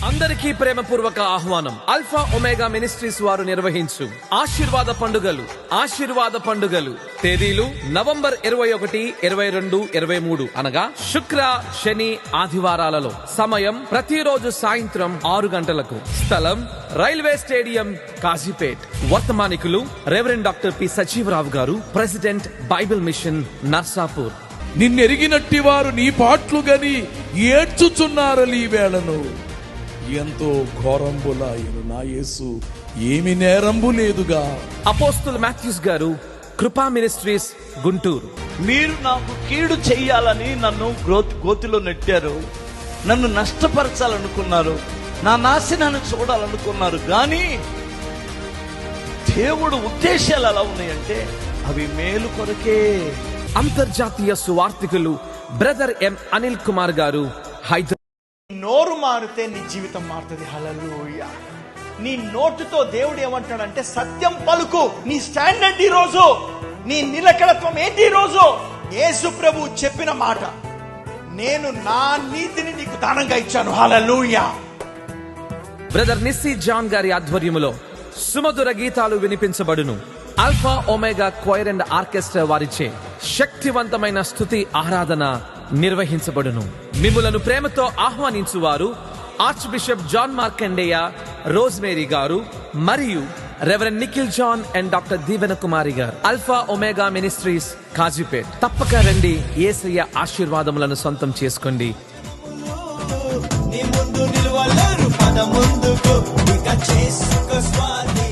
అందరికీ ప్రేమపూర్వక ఆహ్వానం. Alpha omega ministries వారు నిర్వహించు ఆశీర్వాద పండుగలు తేదీలు నవంబర్ 21, 22, 23 అనగా శుక్ర, శని, ఆదివారాలలో. సమయం ప్రతిరోజు సాయంత్రం 6 గంటలకు. స్థలం రైల్వే స్టేడియం, కాజీపేట్. వర్తమానికులు రెవరెండ్ డాక్టర్ పి సజీవరావు గారు, ప్రెసిడెంట్ బైబిల్ మిషన్ నర్సాపూర్. నిన్నెరిగినట్టి వారు నీ పాట్లు గని ఏడ్చుచున్నారలి వేళను. ఎంతో ఘోరంబులాయను నా యేసు, ఏమి నేరంబు లేదుగా. అపోస్తుల్ మాథ్యూస్ గారు, కృపా మినిస్ట్రీస్, గుంటూరు. మీరు నాకు కీడు చెయ్యాలని నన్ను గోతిలో నెట్టారు, నన్ను నష్టపరచాలనుకున్నారు, నా నాశనాన్ని చూడాలనుకున్నారు. కానీ దేవుడు ఉద్దేశాలు ఎలా ఉన్నాయంటే అవి మేలు కొరకే. అంతర్జాతీయ సువార్థికులు బ్రదర్ ఎం అనిల్ కుమార్ గారు, హైదరాబాద్. నోరు మారితే నీ జీవితం మారుతుంది. హల్లెలూయా. నీ నోటుతో దేవుడు ఏమంటాడంటే సత్యం పలుకు. నీ స్టాండర్డ్ ఈ రోజు, నీ నిలకడత్వం ఏంటి ఈ రోజు? యేసు ప్రభు చెప్పిన మాట, నేను నా నీతిని నీకు దానంగా ఇచ్చాను. హల్లెలూయా. బ్రదర్ నిస్సీ జాన్ గారి ఆధ్వర్యములో సుమధుర గీతాలు వినిపించబడును. Alpha omega choir and orchestra వారిచే శక్తివంతమైన స్తుతి ఆరాధన నిర్వహించబడును. మిమ్ములను ప్రేమతో ఆహ్వానించువారు archbishop John Markandeya, Rosemary గారు మరియు reverend Nikhil John and doctor Deevena Kumari గారు. Alpha omega ministries, Kazipet. తప్పక రండి, యేసయ్య ఆశీర్వాదములను సొంతం చేసుకోండి. నీ ముందు నిలవలేరు, పద ముందుకు ఇక చేసుకో స్వామి.